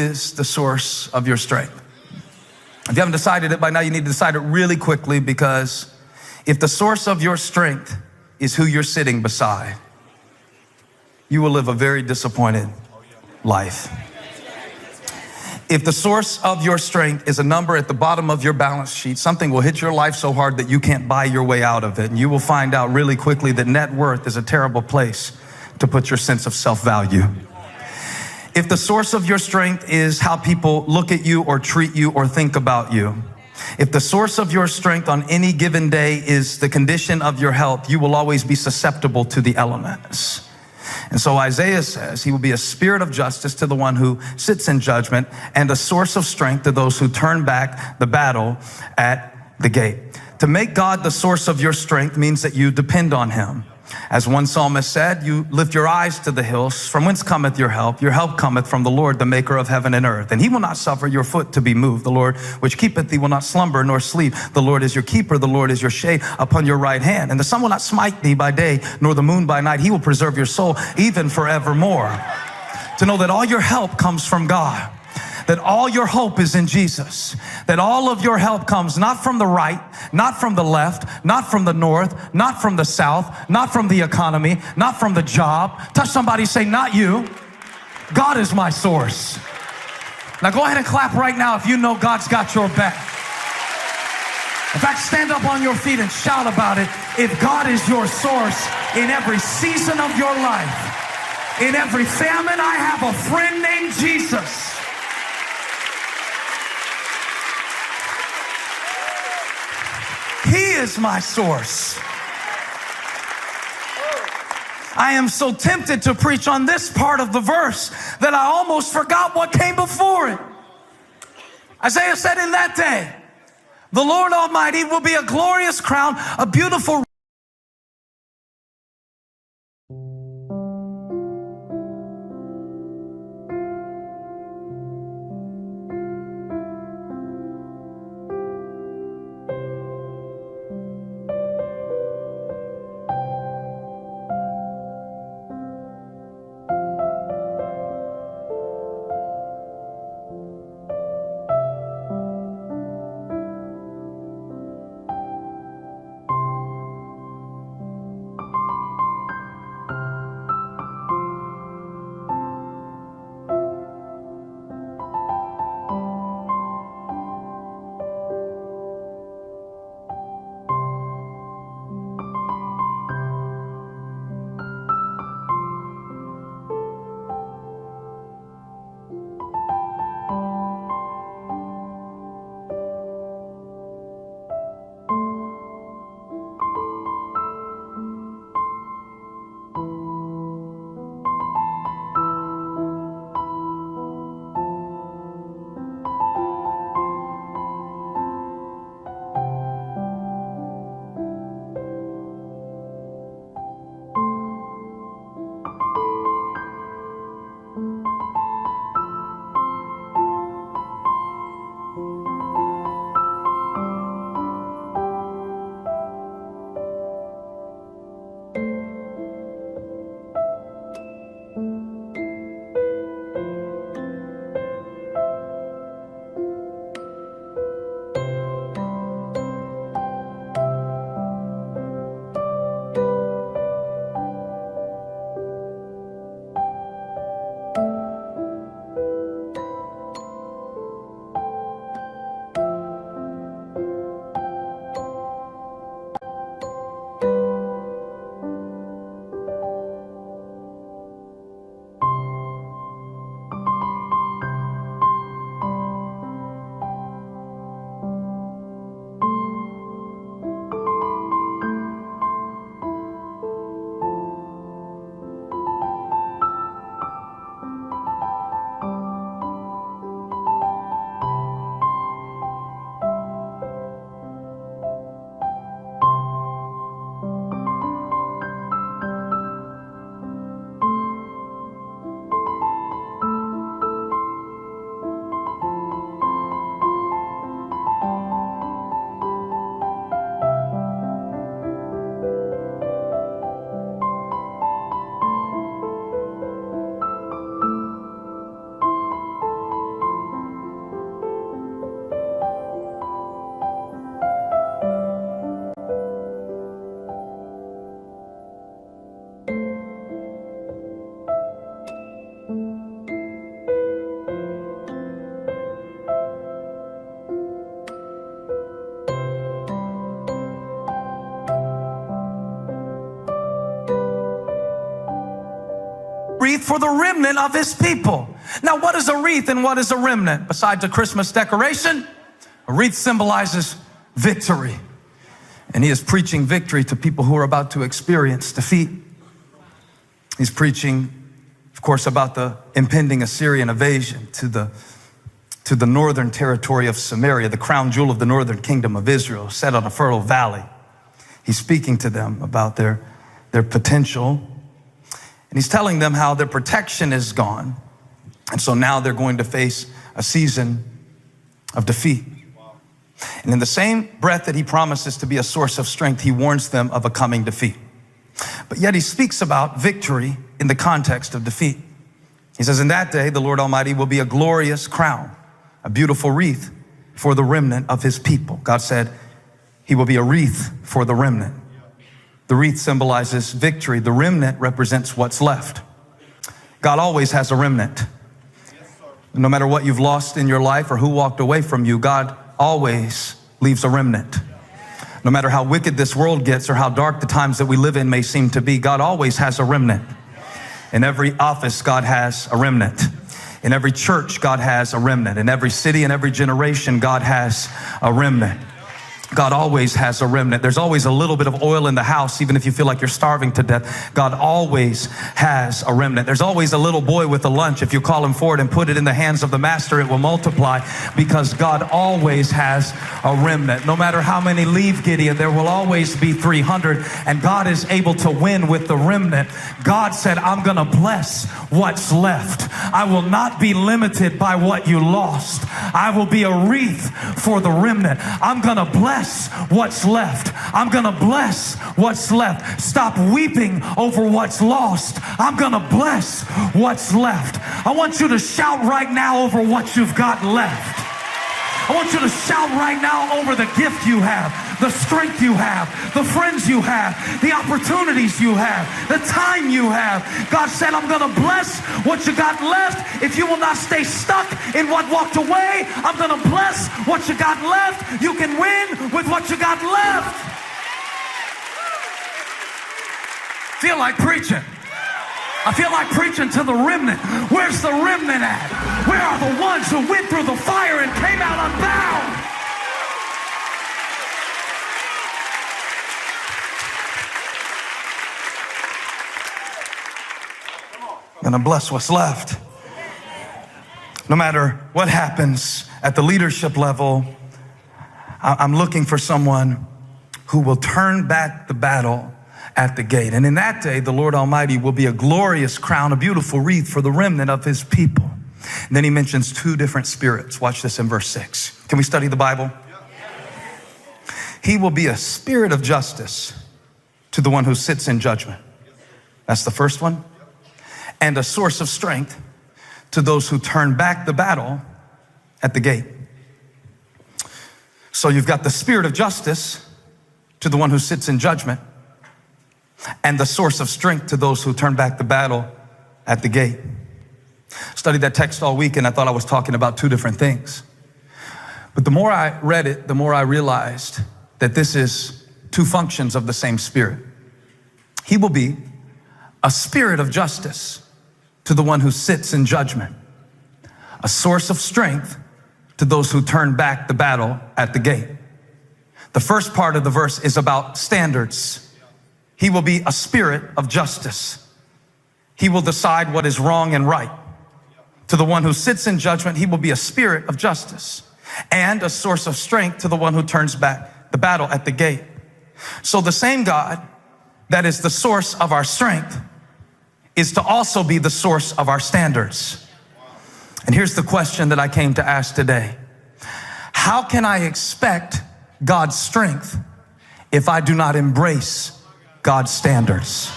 is the source of your strength? If you haven't decided it by now, you need to decide it really quickly, because if the source of your strength is who you're sitting beside, you will live a very disappointed life. If the source of your strength is a number at the bottom of your balance sheet, something will hit your life so hard that you can't buy your way out of it. And you will find out really quickly that net worth is a terrible place to put your sense of self-value. If the source of your strength is how people look at you or treat you or think about you, if the source of your strength on any given day is the condition of your health, you will always be susceptible to the elements. And so Isaiah says he will be a spirit of justice to the one who sits in judgment, and a source of strength to those who turn back the battle at the gate. To make God the source of your strength means that you depend on him. As one psalmist said, you lift your eyes to the hills. From whence cometh your help? Your help cometh from the Lord, the maker of heaven and earth. And he will not suffer your foot to be moved. The Lord which keepeth thee will not slumber nor sleep. The Lord is your keeper. The Lord is your shade upon your right hand. And the sun will not smite thee by day, nor the moon by night. He will preserve your soul even forevermore. To know that all your help comes from God, that all your hope is in Jesus, that all of your help comes not from the right, not from the left, not from the north, not from the south, not from the economy, not from the job. Touch somebody, say, not you. God is my source. Now go ahead and clap right now if you know God's got your back. In fact, stand up on your feet and shout about it. If God is your source in every season of your life, in every famine, I have a friend named Jesus. He is my source. I am so tempted to preach on this part of the verse that I almost forgot what came before it. Isaiah said, in that day, the Lord Almighty will be a glorious crown, a beautiful for the remnant of his people. Now, what is a wreath and what is a remnant? Besides a Christmas decoration, a wreath symbolizes victory. And he is preaching victory to people who are about to experience defeat. He's preaching, of course, about the impending Assyrian invasion to the northern territory of Samaria, the crown jewel of the northern kingdom of Israel, set on a fertile valley. He's speaking to them about their potential. And he's telling them how their protection is gone. And so now they're going to face a season of defeat. And in the same breath that he promises to be a source of strength, he warns them of a coming defeat. But yet he speaks about victory in the context of defeat. He says, in that day, the Lord Almighty will be a glorious crown, a beautiful wreath for the remnant of his people. God said he will be a wreath for the remnant. The wreath symbolizes victory. The remnant represents what's left. God always has a remnant. No matter what you've lost in your life or who walked away from you, God always leaves a remnant. No matter how wicked this world gets or how dark the times that we live in may seem to be, God always has a remnant. In every office, God has a remnant. In every church, God has a remnant. In every city and every generation, God has a remnant. God always has a remnant. There's always a little bit of oil in the house, even if you feel like you're starving to death. God always has a remnant. There's always a little boy with a lunch. If you call him forward and put it in the hands of the master, it will multiply, because God always has a remnant. No matter how many leave Gideon, there will always be 300, and God is able to win with the remnant. God said, I'm going to bless what's left. I will not be limited by what you lost. I will be a wreath for the remnant. I'm going to bless what's left. I'm going to bless what's left. Stop weeping over what's lost. I'm going to bless what's left. I want you to shout right now over what you've got left. I want you to shout right now over the gift you have, the strength you have, the friends you have, the opportunities you have, the time you have. God said, I'm going to bless what you got left. If you will not stay stuck in what walked away, I'm going to bless what you got left. You can win with what you got left. Feel like preaching. I feel like preaching to the remnant. Where's the remnant at? Where are the ones who went through the fire and came out unbound? I'm gonna bless what's left. No matter what happens at the leadership level, I'm looking for someone who will turn back the battle at the gate. And in that day, the Lord Almighty will be a glorious crown, a beautiful wreath for the remnant of his people. And then he mentions two different spirits. Watch this in verse 6. Can we study the Bible? He will be a spirit of justice to the one who sits in judgment. That's the first one. And a source of strength to those who turn back the battle at the gate. So you've got the spirit of justice to the one who sits in judgment, and the source of strength to those who turn back the battle at the gate. Studied that text all week, and I thought I was talking about two different things. But the more I read it, the more I realized that this is two functions of the same spirit. He will be a spirit of justice to the one who sits in judgment, a source of strength to those who turn back the battle at the gate. The first part of the verse is about standards. He will be a spirit of justice. He will decide what is wrong and right. To the one who sits in judgment, he will be a spirit of justice and a source of strength to the one who turns back the battle at the gate. So the same God that is the source of our strength is to also be the source of our standards. And here's the question that I came to ask today. How can I expect God's strength if I do not embrace God's standards?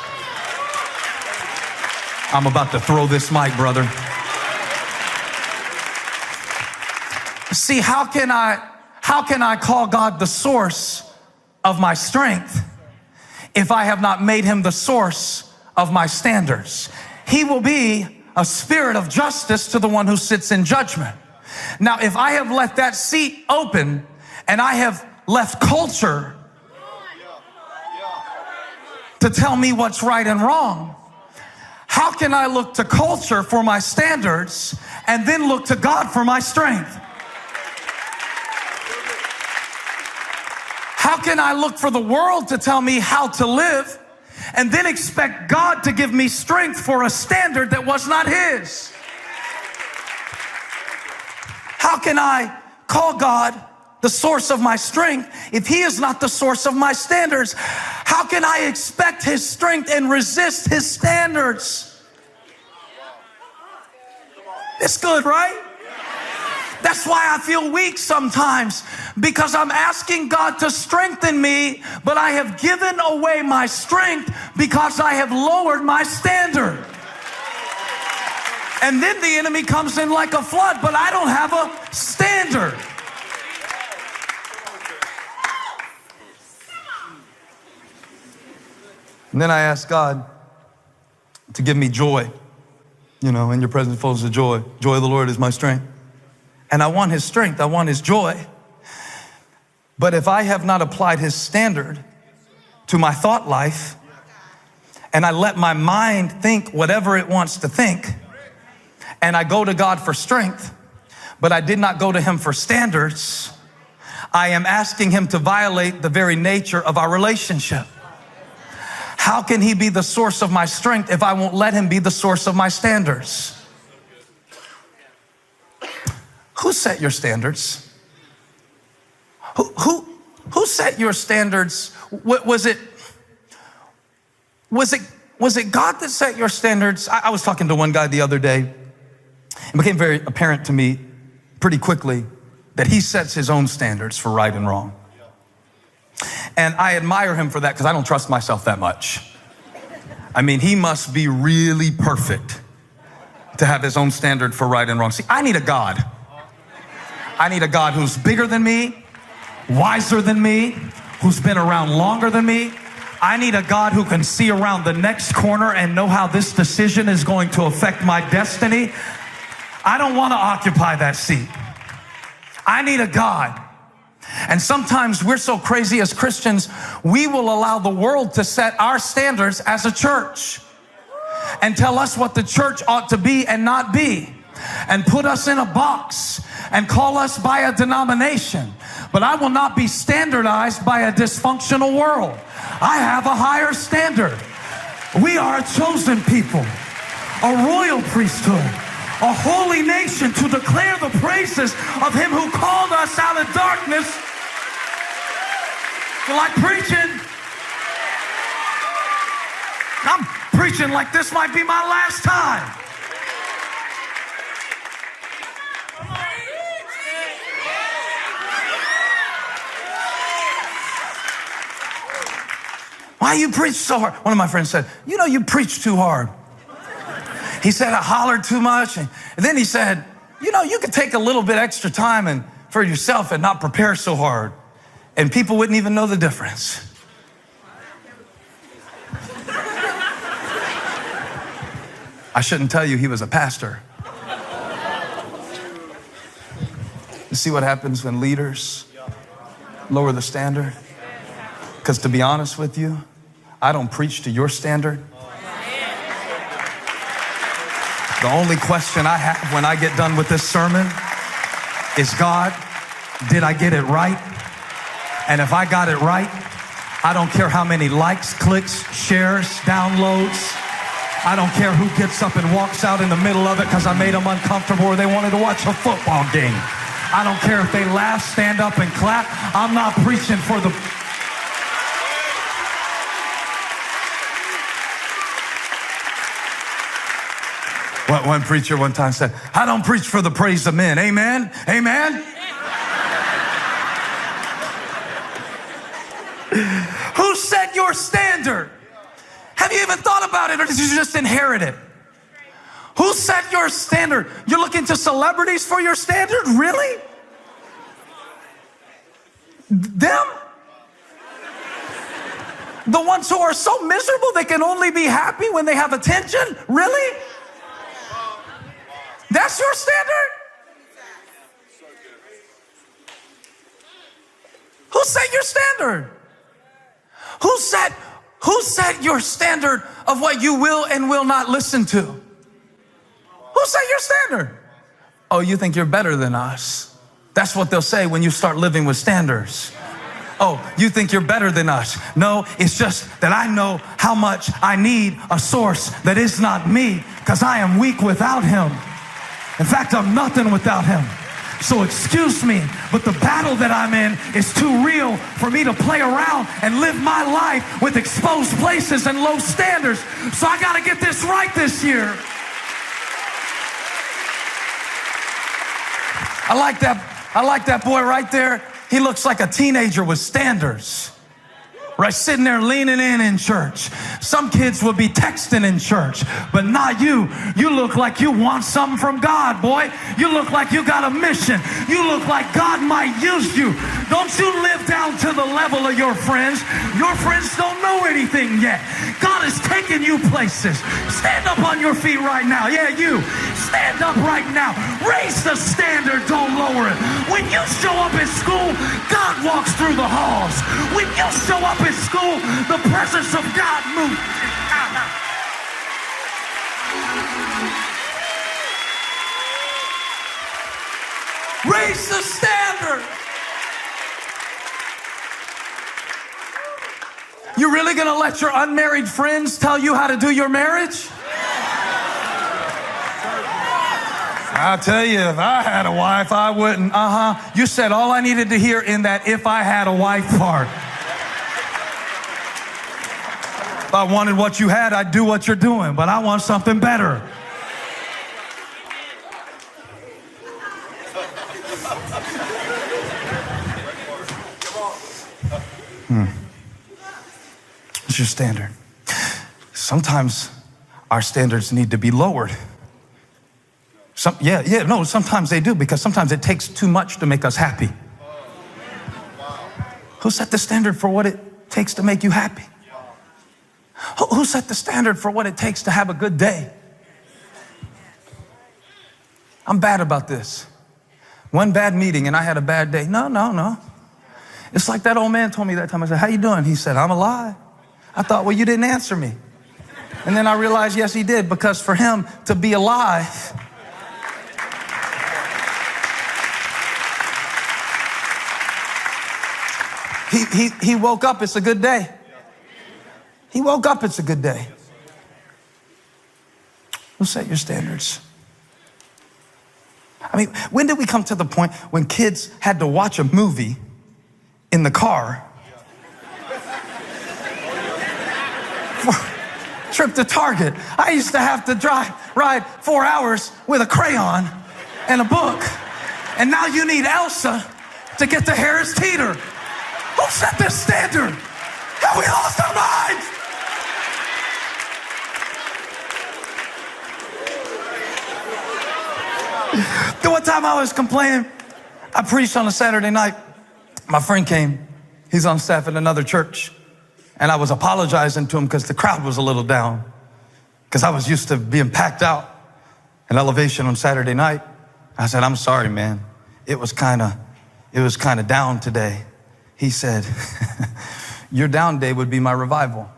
I'm about to throw this mic, brother. See, how can I call God the source of my strength if I have not made him the source of my standards? He will be a spirit of justice to the one who sits in judgment. Now, if I have left that seat open and I have left culture to tell me what's right and wrong, How can I look to culture for my standards and then look to God for my strength? How can I look for the world to tell me how to live and then expect God to give me strength for a standard that was not His? How can I call God the source of my strength if He is not the source of my standards? How can I expect His strength and resist His standards? It's good, right? That's why I feel weak sometimes, because I'm asking God to strengthen me, but I have given away my strength because I have lowered my standard. And then the enemy comes in like a flood, but I don't have a standard. And then I ask God to give me joy. You know, in your presence fullness of joy. Joy of the Lord is my strength. And I want His strength. I want His joy. But if I have not applied His standard to my thought life, and I let my mind think whatever it wants to think, and I go to God for strength, but I did not go to Him for standards, I am asking Him to violate the very nature of our relationship. How can He be the source of my strength if I won't let Him be the source of my standards? Who set your standards? Who set your standards? Was it God that set your standards? I was talking to one guy the other day. It became very apparent to me pretty quickly that he sets his own standards for right and wrong. And I admire him for that because I don't trust myself that much. I mean, he must be really perfect to have his own standard for right and wrong. See, I need a God. I need a God who's bigger than me, wiser than me, who's been around longer than me. I need a God who can see around the next corner and know how this decision is going to affect my destiny. I don't want to occupy that seat. I need a God. And sometimes we're so crazy as Christians, we will allow the world to set our standards as a church and tell us what the church ought to be and not be, and put us in a box and call us by a denomination. But I will not be standardized by a dysfunctional world. I have a higher standard. We are a chosen people, a royal priesthood, a holy nation, to declare the praises of Him who called us out of darkness. Feel like preaching? I'm preaching like this might be my last time. Why you preach so hard? One of my friends said, you know, you preach too hard. He said, I hollered too much. And then he said, you know, you could take a little bit extra time and for yourself and not prepare so hard, and people wouldn't even know the difference. I shouldn't tell you he was a pastor. You see what happens when leaders lower the standard? Because to be honest with you, I don't preach to your standard. The only question I have when I get done with this sermon is, God, did I get it right? And if I got it right, I don't care how many likes, clicks, shares, downloads. I don't care who gets up and walks out in the middle of it because I made them uncomfortable or they wanted to watch a football game. I don't care if they laugh, stand up, and clap. I'm not preaching for the... One preacher one time said, I don't preach for the praise of men. Amen? Amen? Who set your standard? Have you even thought about it, or did you just inherit it? Who set your standard? You're looking to celebrities for your standard? Really? Them? The ones who are so miserable they can only be happy when they have attention? Really? That's your standard? Who set your standard? Who set your standard of what you will and will not listen to? Who set your standard? Oh, you think you're better than us. That's what they'll say when you start living with standards. Oh, you think you're better than us. No, it's just that I know how much I need a source that is not me, because I am weak without him. In fact, I'm nothing without him. So excuse me, but the battle that I'm in is too real for me to play around and live my life with exposed places and low standards. So I got to get this right this year. I like that boy right there. He looks like a teenager with standards. Right, sitting there leaning in church. Some kids will be texting in church, but not you. You look like you want something from God, boy. You look like you got a mission. You look like God might use you. Don't you live down to the level of your friends. Your friends don't know anything yet. God is taking you places. Stand up on your feet right now. Yeah, you. Stand up right now. Raise the standard, don't lower it. When you show up at school, God walks through the halls. When you show up at school, the presence of God moves. Raise the standard. You really gonna let your unmarried friends tell you how to do your marriage? I'll tell you, if I had a wife, I wouldn't. You said all I needed to hear in that "if I had a wife" part. If I wanted what you had, I'd do what you're doing, but I want something better. What's your standard? Sometimes our standards need to be lowered. Sometimes they do, because sometimes it takes too much to make us happy. Who set the standard for what it takes to make you happy? Who set the standard for what it takes to have a good day? I'm bad about this. One bad meeting and I had a bad day. No. It's like that old man told me that time. I said, "How you doing?" He said, "I'm alive." I thought, well, you didn't answer me. And then I realized, yes, he did, because for him to be alive, he woke up, it's a good day. He woke up, it's a good day. Who set your standards? I mean, when did we come to the point when kids had to watch a movie in the car for a trip to Target? I used to have to ride 4 hours with a crayon and a book. And now you need Elsa to get to Harris Teeter. Who set this standard? Have we lost our minds? The one time I was complaining, I preached on a Saturday night. My friend came. He's on staff at another church. And I was apologizing to him because the crowd was a little down, because I was used to being packed out in Elevation on Saturday night. I said, "I'm sorry, man. It was kind of down today." He said, "Your down day would be my revival."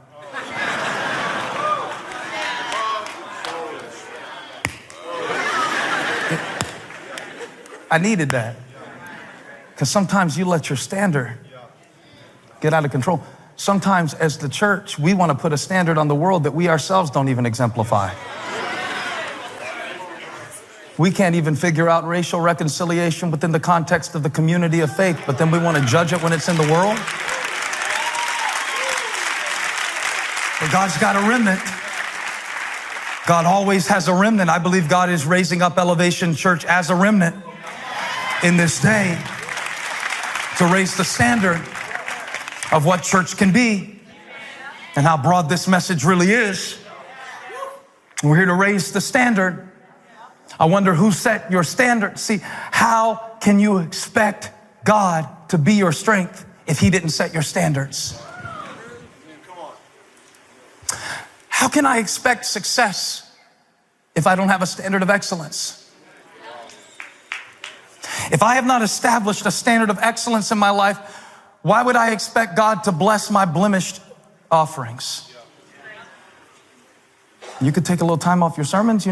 I needed that, because sometimes you let your standard get out of control. Sometimes as the church, we want to put a standard on the world that we ourselves don't even exemplify. We can't even figure out racial reconciliation within the context of the community of faith, but then we want to judge it when it's in the world. But God's got a remnant. God always has a remnant. I believe God is raising up Elevation Church as a remnant in this day to raise the standard of what church can be and how broad this message really is. We're here to raise the standard. I wonder who set your standard. See, how can you expect God to be your strength if he didn't set your standards? How can I expect success if I don't have a standard of excellence? If I have not established a standard of excellence in my life, why would I expect God to bless my blemished offerings. You could take a little time off your sermons,